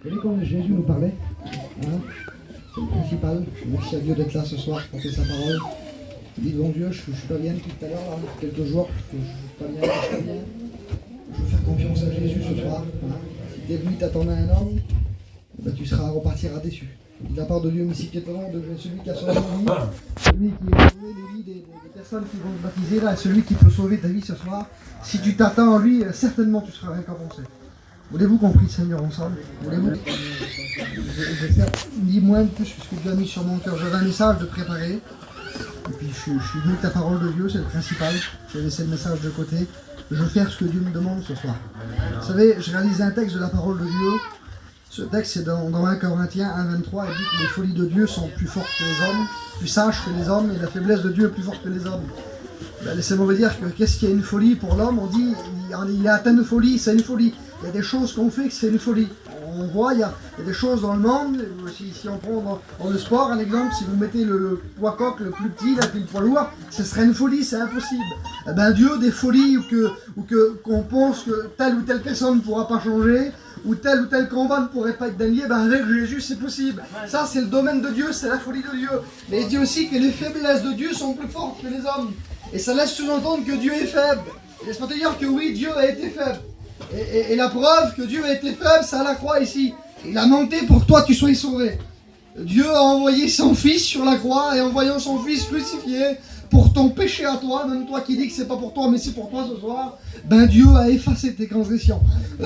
Vous voyez quand Jésus nous parlait, hein, c'est le principal. Merci à Dieu d'être là ce soir, porter sa parole. Dites bon Dieu, je suis pas bien depuis tout à l'heure, là, quelques jours, je suis pas bien, je suis pas bien. Je veux faire confiance à Jésus ce soir. Hein. Si dès lui t'attendais un homme, ben, tu repartiras déçu. De la part de Dieu, mais si tu es de celui qui a sauvé ta vie, celui qui a sauvé les vies des personnes qui vont te baptiser là, celui qui peut sauver ta vie ce soir, si tu t'attends en lui, certainement tu seras récompensé. Voulez-vous qu'on prie le Seigneur ensemble? Voulez-vous? Je vais faire ni moins de plus puisque Dieu a mis sur mon cœur. J'avais un message de préparer. Et puis je suis venu avec la parole de Dieu, c'est le principal. J'ai laissé le message de côté. Je vais faire ce que Dieu me demande ce soir. Vous savez, je réalise un texte de la parole de Dieu. Ce texte, c'est dans 1 Corinthiens 1,23, il dit que les folies de Dieu sont plus fortes que les hommes, plus sages que les hommes, et la faiblesse de Dieu est plus forte que les hommes. Ben, laissez-moi vous dire que qu'est-ce qu'il y a une folie pour l'homme? On dit, il a atteint une folie, c'est une folie. Il y a des choses qu'on fait que c'est une folie. On voit, il y a des choses dans le monde, si on prend dans le sport, un exemple, si vous mettez le poids coq le plus petit, là, puis le poids lourd, ce serait une folie, c'est impossible. Eh ben Dieu, des folies, ou qu'on pense que telle ou telle personne ne pourra pas changer, ou tel combat ne pourrait pas être gagné, ben avec Jésus c'est possible. Ça c'est le domaine de Dieu, c'est la folie de Dieu. Mais il dit aussi que les faiblesses de Dieu sont plus fortes que les hommes. Et ça laisse sous-entendre que Dieu est faible. Laisse-moi te dire que oui, Dieu a été faible. Et la preuve que Dieu a été faible, c'est à la croix ici. Il a monté pour que toi tu sois sauvé. Dieu a envoyé son fils sur la croix, et en voyant son fils crucifié, pour ton péché à toi, même toi qui dis que c'est pas pour toi mais c'est pour toi ce soir, ben Dieu a effacé tes transgressions.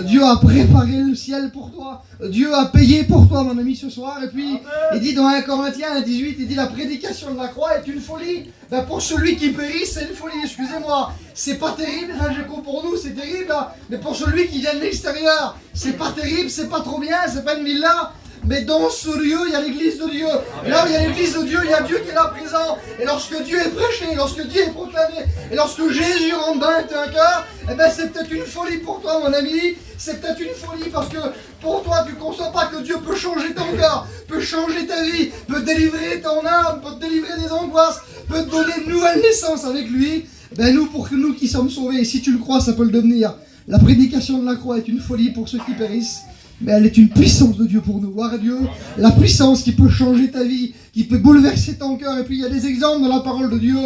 Dieu a préparé le ciel pour toi. Dieu a payé pour toi mon ami ce soir. Et puis il dit dans 1 Corinthiens 1,18, il dit la prédication de la croix est une folie. Ben pour celui qui périt c'est une folie, excusez-moi. C'est pas terrible, hein, pour nous c'est terrible, hein, mais pour celui qui vient de l'extérieur, c'est pas terrible, c'est pas trop bien, c'est pas une villa. Mais dans ce lieu, il y a l'église de Dieu. Et là où il y a l'église de Dieu, il y a Dieu qui est là présent. Et lorsque Dieu est prêché, lorsque Dieu est proclamé, et lorsque Jésus rentre dans un cœur, eh ben c'est peut-être une folie pour toi, mon ami. C'est peut-être une folie parce que pour toi, tu ne conçois pas que Dieu peut changer ton cœur, peut changer ta vie, peut délivrer ton âme, peut te délivrer des angoisses, peut te donner une nouvelle naissance avec lui. Ben nous, pour nous qui sommes sauvés, et si tu le crois, ça peut le devenir. La prédication de la croix est une folie pour ceux qui périssent. Mais elle est une puissance de Dieu pour nous. Voir Dieu, la puissance qui peut changer ta vie, qui peut bouleverser ton cœur. Et puis il y a des exemples dans la parole de Dieu.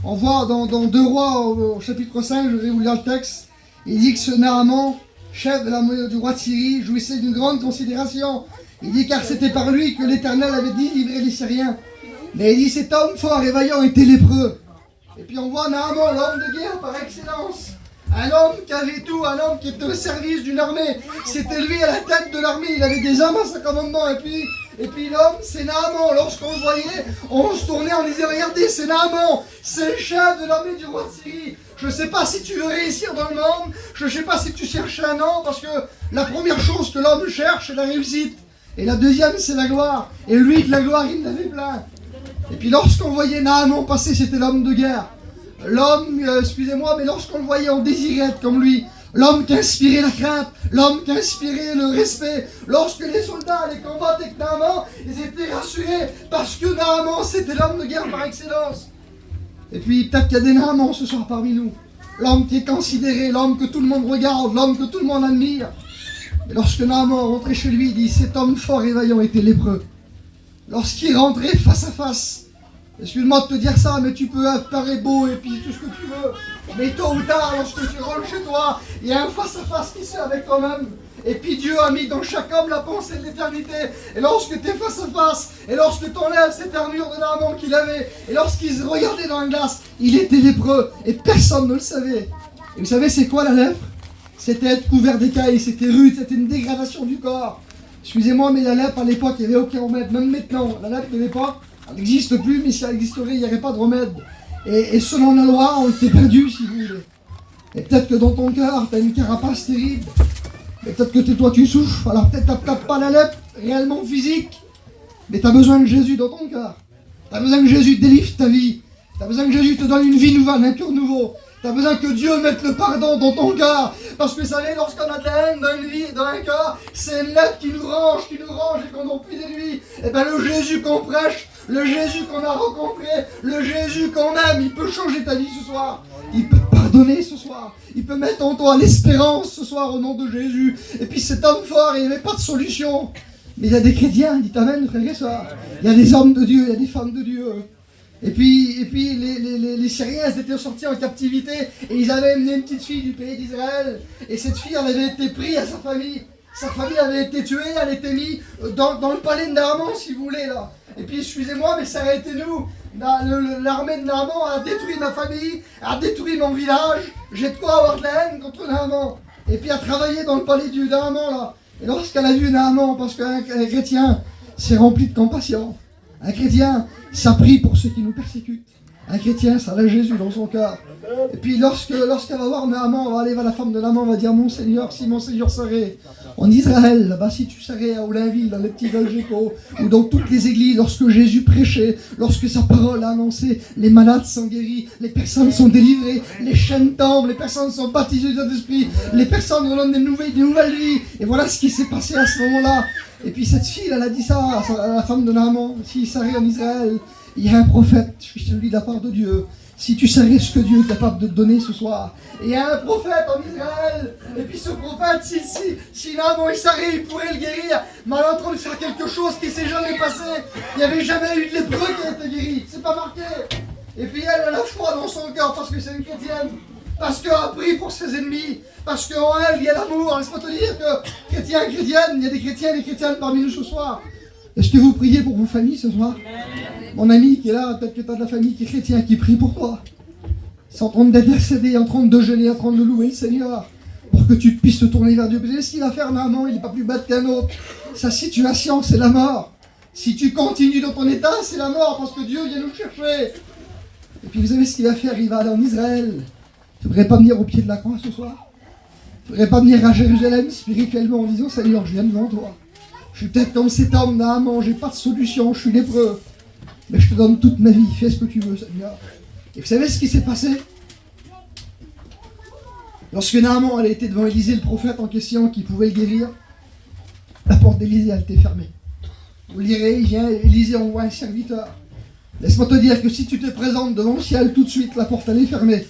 On voit dans 2 Rois, au chapitre 5, je vais vous lire le texte. Il dit que ce Naaman, chef du roi de Syrie, jouissait d'une grande considération. Il dit car c'était par lui que l'Éternel avait délivré les Syriens. Mais il dit cet homme fort et vaillant était lépreux. Et puis on voit Naaman, l'homme de guerre par excellence. Un homme qui avait tout, un homme qui était au service d'une armée. C'était lui à la tête de l'armée, il avait des hommes à sa commandement. Et puis l'homme, c'est Naaman. Lorsqu'on le voyait, on se tournait, on disait regardez, c'est Naaman, c'est le chef de l'armée du roi de Syrie. Je ne sais pas si tu veux réussir dans le monde, je ne sais pas si tu cherches un nom, parce que la première chose que l'homme cherche, c'est la réussite. Et la deuxième, c'est la gloire. Et lui, de la gloire, il en avait plein. Et puis lorsqu'on voyait Naaman passer, c'était l'homme de guerre. L'homme, excusez-moi, mais lorsqu'on le voyait, on désirait être comme lui. L'homme qui inspirait la crainte, l'homme qui inspirait le respect. Lorsque les soldats allaient combattre avec Naaman, ils étaient rassurés parce que Naaman, c'était l'homme de guerre par excellence. Et puis, peut-être qu'il y a des Naamans ce soir parmi nous. L'homme qui est considéré, l'homme que tout le monde regarde, l'homme que tout le monde admire. Et lorsque Naaman rentrait chez lui, il dit, cet homme fort et vaillant était lépreux. Lorsqu'il rentrait face à face, excuse-moi de te dire ça, mais tu peux apparaître beau et puis tout ce que tu veux. Mais tôt ou tard, lorsque tu rentres chez toi, il y a un face-à-face qui se fait avec toi-même. Et puis Dieu a mis dans chaque homme la pensée de l'éternité. Et lorsque tu es face-à-face, et lorsque tu enlèves cette armure de Naaman qu'il avait, et lorsqu'il se regardait dans la glace, il était lépreux et personne ne le savait. Et vous savez c'est quoi la lèpre? C'était être couvert d'écailles, c'était rude, c'était une dégradation du corps. Excusez-moi, mais la lèpre à l'époque, il n'y avait aucun remède. Même maintenant, la lèpre de l'époque, elle n'existe plus, mais si elle existerait, il n'y aurait pas de remède. Et selon la loi, on était perdu, si vous voulez. Et peut-être que dans ton cœur, tu as une carapace terrible. Et peut-être que toi, tu souffres. Alors peut-être tu n'as pas la lèpre réellement physique. Mais tu as besoin de Jésus dans ton cœur. Tu as besoin que Jésus délivre ta vie. Tu as besoin que Jésus te donne une vie nouvelle, un cœur nouveau. Tu as besoin que Dieu mette le pardon dans ton cœur. Parce que vous savez, lorsqu'on a de la haine dans une vie, dans un cœur, c'est une lettre qui nous range et qu'on n'en plus de lui. Et bien le Jésus qu'on prêche, le Jésus qu'on a rencontré, le Jésus qu'on aime, il peut changer ta vie ce soir. Il peut te pardonner ce soir. Il peut peux mettre en toi l'espérance ce soir au nom de Jésus. Et puis cet homme fort, il n'y avait pas de solution. Mais il y a des chrétiens, dites amen, frères et sœurs. Il y a des hommes de Dieu, il y a des femmes de Dieu. Et puis les Syriens, ils étaient sortis en captivité et ils avaient amené une petite fille du pays d'Israël. Et cette fille, elle avait été prise à sa famille. Sa famille avait été tuée, elle était mise dans le palais de Naaman, si vous voulez, là. Et puis, excusez-moi, mais ça a été nous. L'armée de Naaman a détruit ma famille, a détruit mon village. J'ai de quoi avoir de la haine contre Naaman. Et puis, a travaillé dans le palais du Naaman, là. Et lorsqu'elle a vu Naaman, parce qu'un chrétien s'est rempli de compassion. Un chrétien, ça prie pour ceux qui nous persécutent. Un chrétien, ça a Jésus dans son cœur. Et puis lorsqu'elle va voir Naaman, on va aller vers la femme de Naaman, on va dire, mon Seigneur, si mon Seigneur serait en Israël, là-bas, si tu serais à Oulainville, dans les petits Valgeco, ou dans toutes les églises, lorsque Jésus prêchait, lorsque sa parole a annoncé, les malades sont guéris, les personnes sont délivrées, les chaînes tombent, les personnes sont baptisées du Saint-Esprit, les personnes redonnent des nouvelles vies. Et voilà ce qui s'est passé à ce moment-là. Et puis cette fille, elle a dit ça à la femme de Naaman, s'il serait en Israël, il y a un prophète, je te le dis de la part de Dieu. Si tu savais ce que Dieu est capable de te donner ce soir. Et il y a un prophète en Israël. Et puis ce prophète, si Naaman il s'arrête, il pourrait le guérir. Mais elle est en train de faire quelque chose qui s'est jamais passé. Il n'y avait jamais eu de lépreux qui a été guéri. C'est pas marqué. Et puis elle a la foi dans son cœur parce que c'est une chrétienne. Parce qu'elle a pris pour ses ennemis. Parce qu'en elle, il y a l'amour. Laisse-moi te dire que chrétiens et chrétiennes, il y a des chrétiens et des chrétiennes parmi nous ce soir. Est-ce que vous priez pour vos familles ce soir? Mon ami qui est là, peut-être que tu as de la famille qui est chrétien, qui prie pour toi. C'est en train d'intercéder, en train de jeûner, en train de louer le Seigneur. Pour que tu puisses te tourner vers Dieu. Vous savez ce qu'il va faire Naaman, il n'est pas plus bête qu'un autre. Sa situation, c'est la mort. Si tu continues dans ton état, c'est la mort, parce que Dieu vient nous chercher. Et puis vous savez ce qu'il va faire? Il va aller en Israël. Tu ne voudrais pas venir au pied de la croix ce soir? Tu ne voudrais pas venir à Jérusalem spirituellement en disant, Seigneur, je viens devant toi. Je suis peut-être comme cet homme Naaman, j'ai pas de solution, je suis lépreux. Mais je te donne toute ma vie, fais ce que tu veux, Seigneur. Et vous savez ce qui s'est passé? Lorsque Naaman a été devant Élisée, le prophète en question, qui pouvait le guérir, la porte d'Élisée a été fermée. Vous lirez, il vient, Élisée envoie un serviteur. Laisse-moi te dire que si tu te présentes devant le ciel, tout de suite, la porte elle est fermée.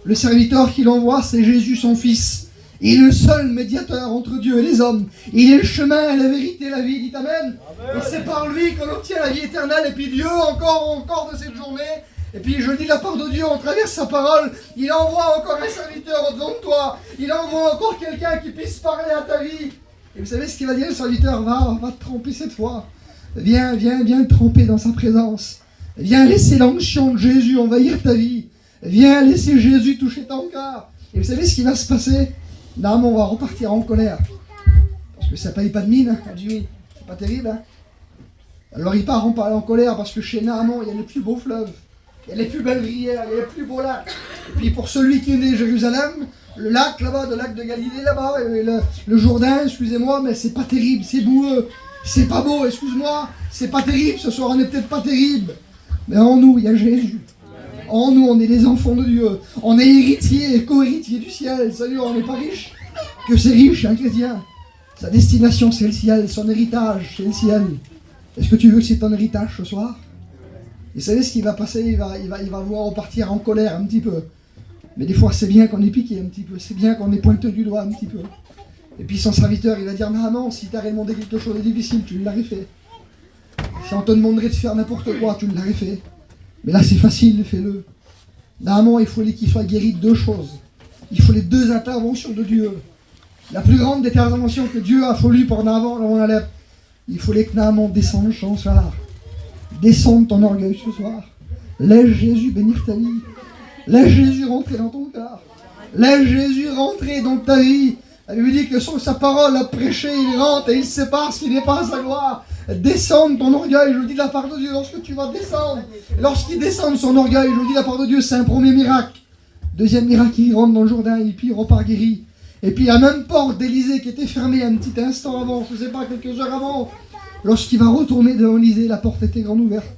Le serviteur qui l'envoie, c'est Jésus, son fils. Il est le seul médiateur entre Dieu et les hommes. Il est le chemin, la vérité, la vie. Dites Amen. Et c'est par lui qu'on obtient la vie éternelle. Et puis Dieu, encore de cette journée. Et puis je dis de la part de Dieu, on traverse sa parole. Il envoie encore un serviteur devant toi. Il envoie encore quelqu'un qui puisse parler à ta vie. Et vous savez ce qu'il va dire, le serviteur? Va te tromper cette fois. Viens te tromper dans sa présence. Viens laisser l'onction de Jésus envahir ta vie. Viens laisser Jésus toucher ton cœur. Et vous savez ce qui va se passer? Naaman va repartir en colère. Parce que ça paye pas de mine, hein, Jimmy. C'est pas terrible, hein. Alors il part en colère parce que chez Naaman, il y a les plus beaux fleuves. Il y a les plus belles rivières, il y a les plus beaux lacs. Et puis pour celui qui est né à Jérusalem, le lac là-bas, le lac de Galilée là-bas, le Jourdain, excusez-moi, mais c'est pas terrible, c'est boueux. C'est pas beau, excuse-moi, c'est pas terrible, ce soir on n'est peut-être pas terrible. Mais en nous, il y a Jésus. En nous, on est les enfants de Dieu. On est héritiers et co-héritiers du ciel. Seigneur, on n'est pas riche. Que c'est riche, un chrétien. Sa destination, c'est le ciel. Son héritage, c'est le ciel. Est-ce que tu veux que c'est ton héritage ce soir? Et vous savez ce qui va passer? Il va vouloir repartir en colère un petit peu. Mais des fois, c'est bien qu'on est piqué un petit peu. C'est bien qu'on est pointé du doigt un petit peu. Et puis son serviteur, il va dire, non, si t'aurais demandé quelque chose de difficile, tu l'aurais fait. Si on te demanderait de faire n'importe quoi, tu l'aurais fait. Mais là, c'est facile, fais-le. Naaman, il fallait qu'il soit guéri de deux choses. Il faut les deux interventions de Dieu. La plus grande des interventions que Dieu a fallu pour Naaman, là on a l'air. Il fallait que Naaman descende ce soir. Descende ton orgueil ce soir. Laisse Jésus bénir ta vie. Laisse Jésus rentrer dans ton cœur. Laisse Jésus rentrer dans ta vie. Elle lui dit que sur sa parole a prêché, il rentre et il sépare ce qui n'est pas à sa gloire. Descendre ton orgueil, je le dis de la part de Dieu, lorsque tu vas descendre, lorsqu'il descend son orgueil, je le dis de la part de Dieu, c'est un premier miracle. Deuxième miracle, il rentre dans le Jourdain et puis il repart guéri. Et puis la même porte d'Élysée qui était fermée un petit instant avant, je ne sais pas, quelques heures avant, lorsqu'il va retourner devant Élysée, la porte était grande ouverte.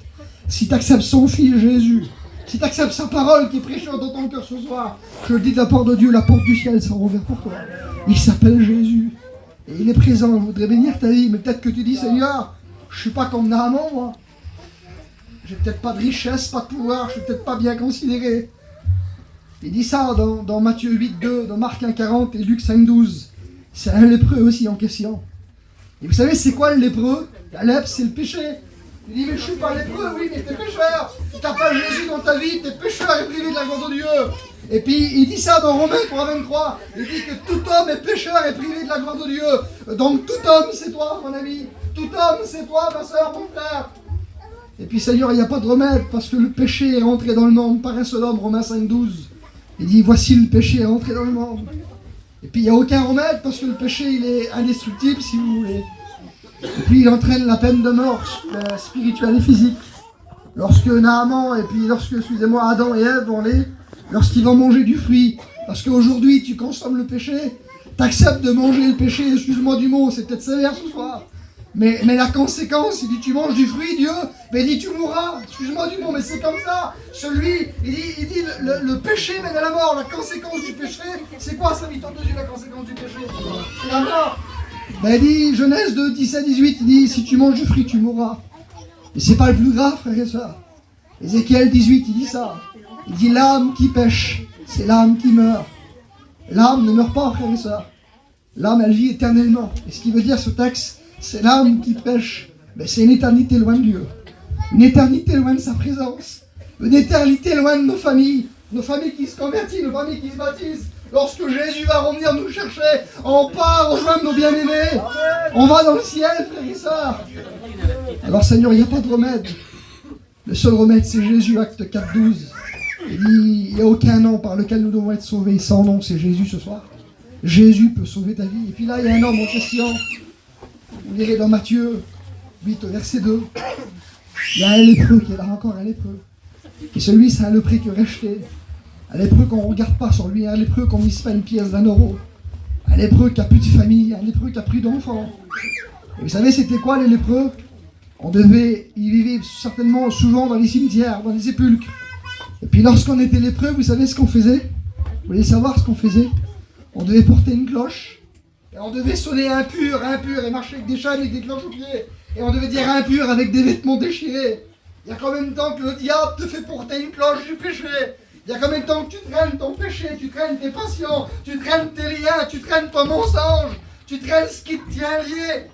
Si tu acceptes son fils Jésus, si tu acceptes sa parole qui prêche dans ton cœur ce soir, je le dis de la part de Dieu, la porte du ciel sera ouverte pour toi. Il s'appelle Jésus. Et il est présent, je voudrais bénir ta vie, mais peut-être que tu dis, Seigneur, je ne suis pas comme Naaman, moi. J'ai peut-être pas de richesse, pas de pouvoir, je ne suis peut-être pas bien considéré. Il dit ça dans Matthieu 8, 2, dans Marc 1, 40 et Luc 5, 12. C'est un lépreux aussi en question. Et vous savez, c'est quoi le lépreux? La lèpre, c'est le péché. Il dit, mais je suis pas lépreux, oui, mais t'es pécheur. Si t'as pas Jésus dans ta vie, t'es pécheur et privé de la grâce de Dieu. Et puis, il dit ça dans Romains 3, 23. Il dit que tout homme est pécheur et privé de la grâce de Dieu. Donc, tout homme, c'est toi, mon ami. Tout homme, c'est toi, ma soeur, mon frère. Et puis, Seigneur, il n'y a pas de remède parce que le péché est rentré dans le monde par un seul homme, Romains 5, 12. Il dit, voici le péché est rentré dans le monde. Et puis, il n'y a aucun remède parce que le péché, il est indestructible, si vous voulez. Et puis, il entraîne la peine de mort spirituelle et physique. Lorsque Naaman, et puis lorsque, excusez-moi, Adam et Ève lorsqu'ils vont manger du fruit, parce qu'aujourd'hui, tu consommes le péché, tu acceptes de manger le péché, excuse-moi du mot, c'est peut-être sévère ce soir. Mais la conséquence, il dit, tu manges du fruit, Dieu, mais il dit, tu mourras, excuse-moi du mot, mais c'est comme ça. Il dit le péché mène à la mort, la conséquence du péché, c'est quoi, serviteur de Dieu, la conséquence du péché? C'est la mort. Ben, il dit, Genèse 2, 17, 18, il dit, si tu manges du fruit, tu mourras. Et c'est pas le plus grave, frère et soeur. Ézéchiel 18, il dit ça. Il dit, l'âme qui pêche, c'est l'âme qui meurt. L'âme ne meurt pas, frère et soeur. L'âme, elle vit éternellement. Et ce qui veut dire ce texte, c'est l'âme qui pêche. Ben, c'est une éternité loin de Dieu. Une éternité loin de sa présence. Une éternité loin de nos familles qui se convertissent, nos familles qui se baptisent. Lorsque Jésus va revenir nous chercher, on part rejoindre nos bien-aimés. On va dans le ciel, frères et sœurs. Alors Seigneur, il n'y a pas de remède. Le seul remède, c'est Jésus, acte 4, 12. Il dit, il n'y a aucun nom par lequel nous devons être sauvés. Sans nom, c'est Jésus ce soir. Jésus peut sauver ta vie. Et puis là, il y a un homme en question. Vous lirez dans Matthieu 8, verset 2. Il y a un lépreux qui est là, encore un lépreux. Et celui, c'est un lépreux qui est rejeté. Un lépreux qu'on ne regarde pas sur lui, un lépreux qu'on ne mise pas une pièce d'1 €. Un lépreux qui n'a plus de famille, un lépreux qui n'a plus d'enfants. Et vous savez, c'était quoi les lépreux? Ils vivaient certainement souvent dans les cimetières, dans les sépulcres. Et puis lorsqu'on était lépreux, vous savez ce qu'on faisait? Vous voulez savoir ce qu'on faisait? On devait porter une cloche, et on devait sonner impur, et marcher avec des chaînes, avec des cloches aux pieds. Et on devait dire impur avec des vêtements déchirés. Il y a combien de temps que le diable te fait porter une cloche du péché? Il y a combien de temps que tu traînes ton péché, tu traînes tes passions, tu traînes tes liens, tu traînes ton mensonge, tu traînes ce qui te tient lié?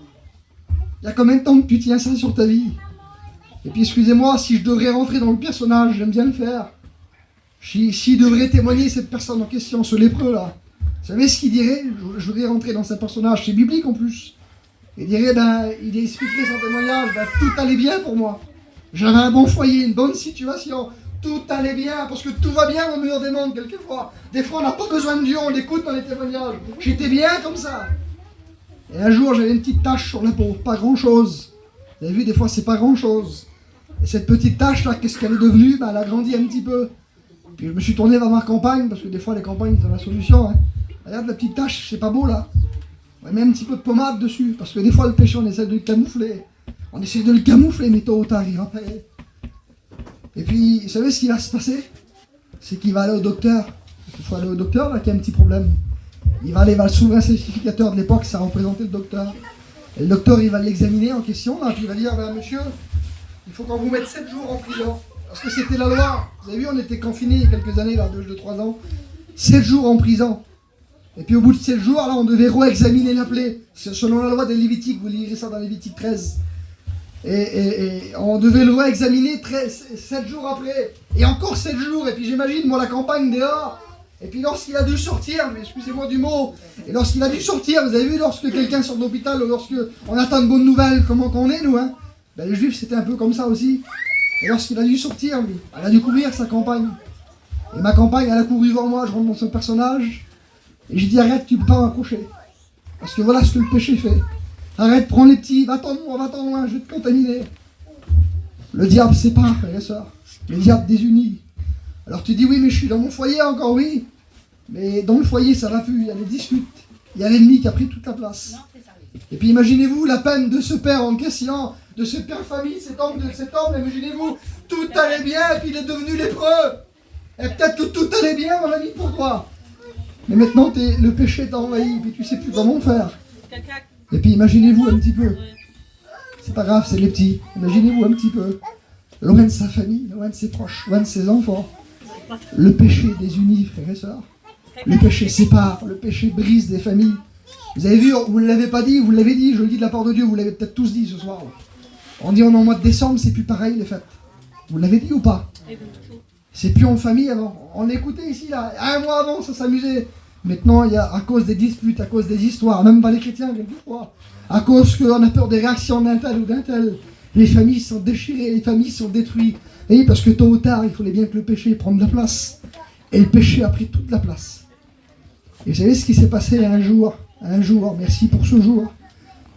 Il y a combien de temps que tu tiens ça sur ta vie? Et puis excusez-moi, si je devrais rentrer dans le personnage, j'aime bien le faire. Si devrait témoigner cette personne en question, ce lépreux là, vous savez ce qu'il dirait? Je voudrais rentrer dans ce personnage, c'est biblique en plus. Il dirait, il expliquerait son témoignage, tout allait bien pour moi. J'avais un bon foyer, une bonne situation. Tout allait bien, parce que tout va bien au mur des mondes, quelquefois. Des fois, on n'a pas besoin de Dieu, on l'écoute dans les témoignages. J'étais bien comme ça. Et un jour, j'avais une petite tache sur la peau, pas grand-chose. Vous avez vu, des fois, c'est pas grand-chose. Et cette petite tache-là, qu'est-ce qu'elle est devenue? Elle a grandi un petit peu. Puis je me suis tourné vers ma compagne, parce que des fois, les compagnes, ils ont la solution. Hein. Regarde la petite tache, c'est pas beau, là. On met un petit peu de pommade dessus, parce que des fois, le péché, on essaie de le camoufler. On essaie de le camoufler, mais tôt ou tard, il va payer. Et puis, vous savez ce qui va se passer? C'est qu'il va aller au docteur. Il faut aller au docteur, là, qui a un petit problème. Il va le souverain sacrificateur de l'époque, ça représentait le docteur. Et le docteur, il va l'examiner en question, là, puis il va dire, monsieur, il faut qu'on vous mette 7 jours en prison. Parce que c'était la loi. Vous avez vu, on était confinés il y a quelques années, là, de 3 ans. 7 jours en prison. Et puis au bout de 7 jours, là, on devait re-examiner la plaie. Selon la loi des Lévitiques, vous lirez ça dans Lévitique 13. Et on devait le re-examiner 7 jours après. Et encore 7 jours. Et puis j'imagine, moi, la campagne dehors. Et puis lorsqu'il a dû sortir, mais excusez-moi du mot, et lorsqu'il a dû sortir, vous avez vu, lorsque quelqu'un sort d'hôpital, ou lorsque on attend de bonnes nouvelles, comment qu'on est, nous, hein? Ben, les Juifs, c'était un peu comme ça aussi. Et lorsqu'il a dû sortir, lui, elle a dû courir sa campagne. Et ma campagne, elle a couru devant moi, je rentre dans son personnage. Et j'ai dit, arrête, tu ne peux pas m'accrocher. Parce que voilà ce que le péché fait. Arrête, prends les petits, va-t'en loin, je vais te contaminer. Le diable sépare, frères et sœurs. Le diable désunit. Alors tu dis, oui, mais je suis dans mon foyer encore, oui. Mais dans le foyer, ça va plus, il y a des disputes. Il y a l'ennemi qui a pris toute la place. Et puis imaginez-vous la peine de ce père en question, de ce père famille, cet homme, imaginez-vous, tout allait bien, et puis il est devenu lépreux. Et peut-être que tout allait bien, mon ami, pour toi. Mais maintenant, le péché t'a envahi, et puis tu sais plus comment faire. Et puis imaginez-vous un petit peu. C'est pas grave, c'est les petits. Imaginez-vous un petit peu. Loin de sa famille, loin de ses proches, loin de ses enfants. Le péché désunit, frères et sœurs. Le péché sépare, le péché brise des familles. Vous avez vu, vous ne l'avez pas dit, vous l'avez dit, je le dis de la part de Dieu, vous l'avez peut-être tous dit ce soir. On dit on est en mois de décembre, c'est plus pareil les fêtes. Vous l'avez dit ou pas? C'est plus en famille avant. On écoutait ici, là, un mois avant, ça s'amusait. Maintenant, il y a, à cause des disputes, à cause des histoires, même pas les chrétiens, quelquefois, à cause qu'on a peur des réactions d'un tel ou d'un tel, les familles sont déchirées, les familles sont détruites. Et parce que tôt ou tard, il fallait bien que le péché prenne de la place. Et le péché a pris toute la place. Et vous savez ce qui s'est passé un jour, merci pour ce jour,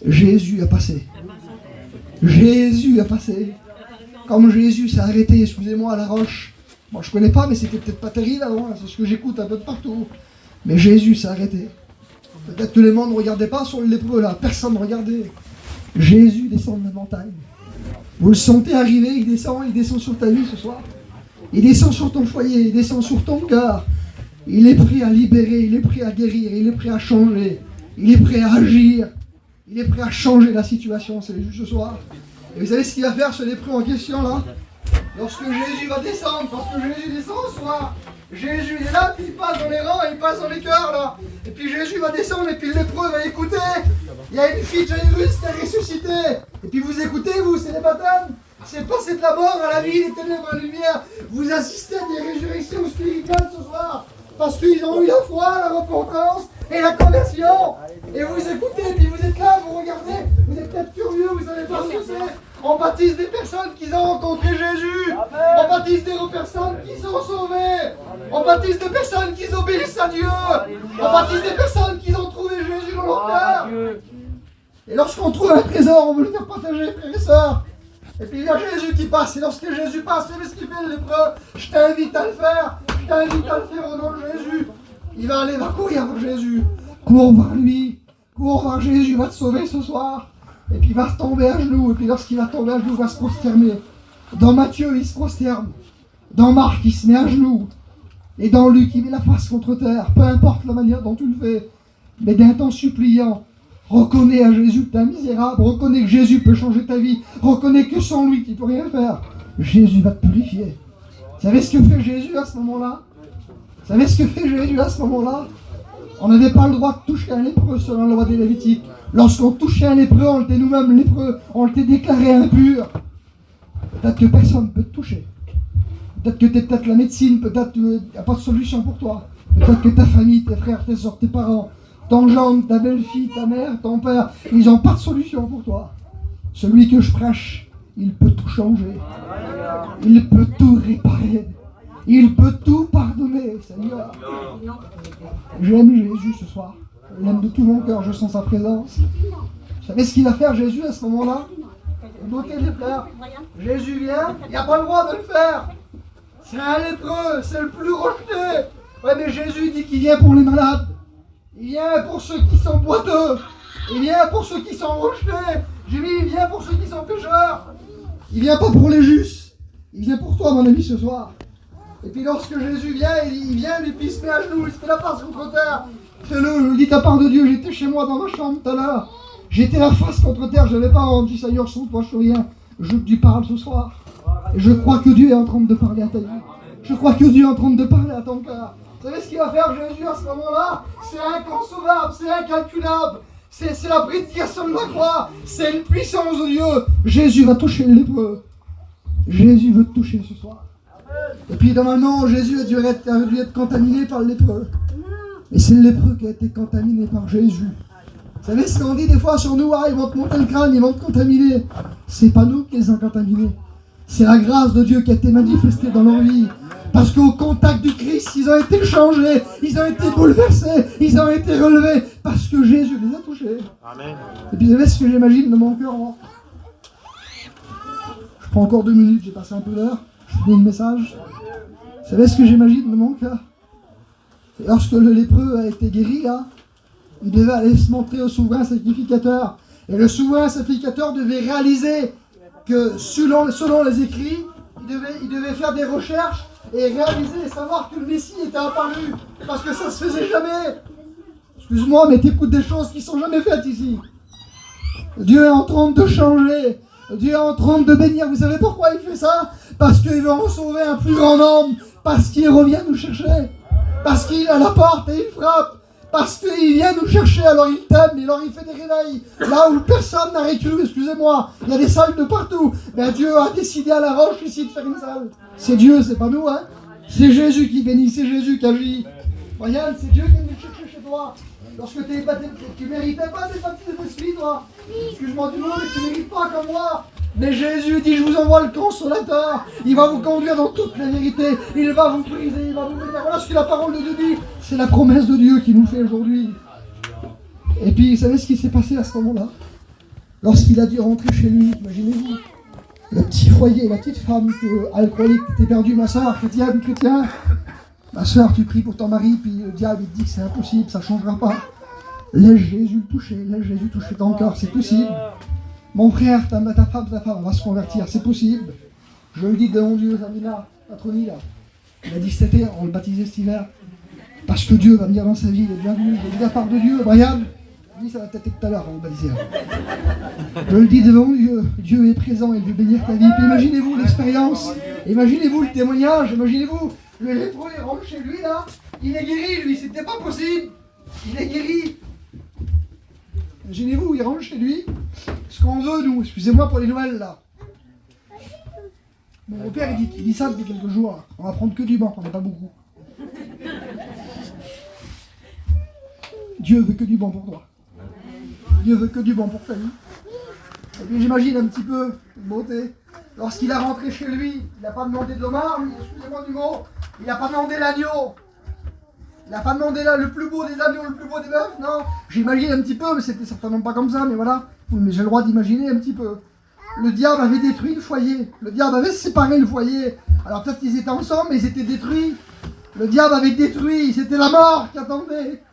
Jésus a passé. Jésus a passé. Comme Jésus s'est arrêté, excusez-moi, à la roche. Moi, je ne connais pas, mais c'était peut-être pas terrible avant, c'est ce que j'écoute un peu de partout. Mais Jésus s'est arrêté. Peut-être que le monde ne regardait pas sur le lépreux là, personne ne regardait. Jésus descend de la montagne. Vous le sentez arriver, il descend sur ta vie ce soir. Il descend sur ton foyer, il descend sur ton cœur. Il est prêt à libérer, il est prêt à guérir, il est prêt à changer, il est prêt à agir, il est prêt à changer la situation, c'est juste ce soir. Et vous savez ce qu'il va faire ce lépreux en question là? Lorsque Jésus va descendre, parce que Jésus descend ce soir, Jésus est là, puis il passe dans les rangs, il passe dans les cœurs là. Et puis Jésus va descendre, et puis le lépreux va écouter. Il y a une fille de Jairus qui est ressuscitée. Et puis vous écoutez, vous, c'est les baptêmes. C'est passer de la mort à la vie, des ténèbres à la lumière. Vous assistez à des résurrections spirituelles ce soir. Parce qu'ils ont eu la foi, la repentance et la conversion. Et vous écoutez, puis vous êtes là, vous regardez. Vous êtes peut-être curieux, vous savez pas ce que c'est. On baptise des personnes qui ont rencontré Jésus. On baptise des personnes qui sont sauvées. On baptise des personnes qui obéissent à Dieu. On baptise des personnes qui ont trouvé Jésus dans leur cœur. Et lorsqu'on trouve un trésor, on veut le faire partager, frères et sœurs. Et puis il y a Jésus qui passe. Et lorsque Jésus passe, c'est ce qu'il fait le lépreux. Je t'invite à le faire. Je t'invite à le faire au nom de Jésus. Il va courir vers Jésus. Cours vers lui. Cours vers Jésus, il va te sauver ce soir. Et puis il va tomber à genoux. Et puis lorsqu'il va tomber à genoux, il va se prosterner. Dans Matthieu, il se prosterne. Dans Marc, il se met à genoux. Et dans Luc, il met la face contre terre. Peu importe la manière dont tu le fais. Mais d'un temps suppliant. Reconnais à Jésus que tu es un misérable. Reconnais que Jésus peut changer ta vie. Reconnais que sans lui, tu ne peux rien faire. Jésus va te purifier. Vous savez ce que fait Jésus à ce moment-là? Vous savez ce que fait Jésus à ce moment-là? On n'avait pas le droit de toucher un lépreux selon la loi des Lévitiques. Lorsqu'on touchait un lépreux, on était nous-mêmes lépreux. On était déclaré impur. Peut-être que personne ne peut te toucher. Peut-être que tu es peut-être la médecine. Peut-être qu'il n'y a pas de solution pour toi. Peut-être que ta famille, tes frères, tes soeurs, tes parents, ton gendre, ta belle-fille, ta mère, ton père, ils n'ont pas de solution pour toi. Celui que je prêche, il peut tout changer. Il peut tout réparer. Il peut tout pardonner, Seigneur. J'aime Jésus ce soir. Je l'aime de tout mon cœur, je sens sa présence. Vous savez ce qu'il va faire Jésus à ce moment-là? Notez les frères. Jésus vient, il n'y a pas le droit de le faire. C'est un lépreux, c'est le plus rejeté. Ouais, mais Jésus dit qu'il vient pour les malades. Il vient pour ceux qui sont boiteux. Il vient pour ceux qui sont rejetés. J'ai dit, il vient pour ceux qui sont pécheurs. Il vient pas pour les justes. Il vient pour toi, mon ami, ce soir. Et puis lorsque Jésus vient, il vient, et puis il se met à genoux, il se met la face contre terre. Fais-le, je le dis de la part de Dieu, j'étais chez moi dans ma chambre tout à l'heure. J'étais la face contre terre, je n'avais pas honte. Je dis, Seigneur, sans toi, je suis rien. Je veux que tu parles ce soir. Et je crois que Dieu est en train de parler à ta vie. Je crois que Dieu est en train de parler à ton cœur. Vous savez ce qu'il va faire Jésus à ce moment-là? C'est inconcevable, c'est incalculable. C'est la prédication de la croix. C'est une puissance de Dieu. Jésus va toucher le lépreux. Jésus veut te toucher ce soir. Et puis normalement, Jésus a dû être contaminé par le lépreux. Et c'est le lépreux qui a été contaminé par Jésus. Vous savez ce qu'on dit des fois sur nous? Ah, ils vont te monter le crâne, ils vont te contaminer. C'est pas nous qui les avons contaminés. C'est la grâce de Dieu qui a été manifestée dans leur vie. Parce qu'au contact du Christ, ils ont été changés, ils ont été bouleversés, ils ont été relevés. Parce que Jésus les a touchés. Amen. Et puis vous savez ce que j'imagine de mon cœur? Je prends encore 2 minutes, j'ai passé un peu d'heure. Je finis le message. Vous savez ce que j'imagine de mon cœur? C'est lorsque le lépreux a été guéri, là, il devait aller se montrer au souverain sacrificateur. Et le souverain sacrificateur devait réaliser que selon les écrits, il devait faire des recherches et réaliser et savoir que le Messie était apparu. Parce que ça se faisait jamais. Excuse-moi, mais t'écoutes des choses qui sont jamais faites ici. Dieu est en train de changer. Dieu est en train de bénir. Vous savez pourquoi il fait ça? Parce qu'il veut en sauver un plus grand nombre. Parce qu'il revient nous chercher. Parce qu'il est à la porte et il frappe. Parce qu'il vient nous chercher, alors il t'aime, alors il fait des réveils. Là où personne n'aurait cru, excusez-moi, il y a des salles de partout. Mais Dieu a décidé à la roche ici de faire une salle. C'est Dieu, c'est pas nous, hein. C'est Jésus qui bénit, c'est Jésus qui agit. Regarde, c'est Dieu qui est venu chercher chez toi. Lorsque tu es baptisé, tu ne méritais pas d'être baptisé de l'esprit, toi. Excuse-moi du mot, mais tu ne mérites pas comme moi. Mais Jésus dit, je vous envoie le consolateur. Il va vous conduire dans toute la vérité. Il va vous briser, il va vous bénir. Voilà ce que la parole de Dieu dit. C'est la promesse de Dieu qui nous fait aujourd'hui. Et puis, vous savez ce qui s'est passé à ce moment-là? Lorsqu'il a dû rentrer chez lui, imaginez-vous. Le petit foyer, la petite femme alcoolique, t'es perdue, ma soeur, chrétien. Ma soeur, tu pries pour ton mari, puis le diable il te dit que c'est impossible, ça ne changera pas. Laisse Jésus le toucher, laisse Jésus toucher ton cœur, c'est possible. Mon frère, ta femme, va se convertir, c'est possible. Je le dis devant Dieu, Zamina, Patroni, là. Il a dit cet été, on le baptisait cet hiver. Parce que Dieu va venir dans sa vie, il est bienvenu, il est de la part de Dieu. Brian, lui, ça va peut-être être tout à l'heure, on va le baptiser. Je le dis devant Dieu, Dieu est présent, il veut bénir ta vie. Puis imaginez-vous l'expérience, imaginez-vous le témoignage, imaginez-vous, le lépreux, il rentre chez lui, là, il est guéri, lui, c'était pas possible. Il est guéri. Imaginez-vous, il rentre chez lui. Ce qu'on veut, nous, excusez-moi pour les nouvelles, là. Mon père, il dit ça depuis quelques jours. On va prendre que du bon, on n'est pas beaucoup. Dieu veut que du bon pour toi. Dieu veut que du bon pour ta vie. Et puis j'imagine un petit peu une beauté. Lorsqu'il a rentré chez lui, il n'a pas demandé de l'homard, excusez-moi du mot, il n'a pas demandé l'agneau. Il n'a pas demandé là, le plus beau des agneaux, le plus beau des bœufs, non. J'imagine un petit peu, mais c'était certainement pas comme ça, mais voilà. Mais j'ai le droit d'imaginer un petit peu. Le diable avait détruit le foyer. Le diable avait séparé le foyer. Alors peut-être qu'ils étaient ensemble, mais ils étaient détruits. Le diable avait détruit, c'était la mort qui attendait.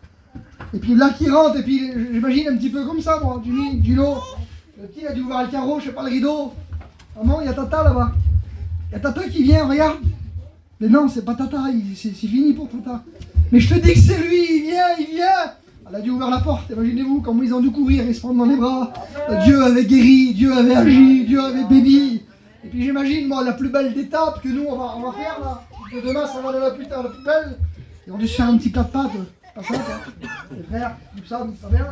Et puis là qui rentre, et puis j'imagine un petit peu comme ça, moi, Gino. Le petit a dû ouvrir le carreau, je sais pas, le rideau. Maman, il y a Tata là-bas. Il y a Tata qui vient, regarde. Mais non, c'est pas Tata, c'est fini pour Tata. Mais je te dis que c'est lui, il vient. Elle a dû ouvrir la porte, imaginez-vous comment ils ont dû courir et se prendre dans les bras. Dieu avait guéri, Dieu avait agi, Dieu avait béni. Et puis j'imagine, moi, la plus belle étape que nous, on va faire là, que demain, ça va dans la poubelle. Et on a dû se faire un petit plat de pâtes. Pas ça, les frères, tout ça bien.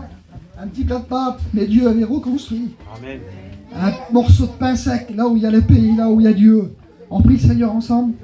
Un petit plat de pâtes, mais Dieu avait reconstruit. Amen. Un morceau de pain sec, là où il y a le pays, là où il y a Dieu. On prie le Seigneur ensemble.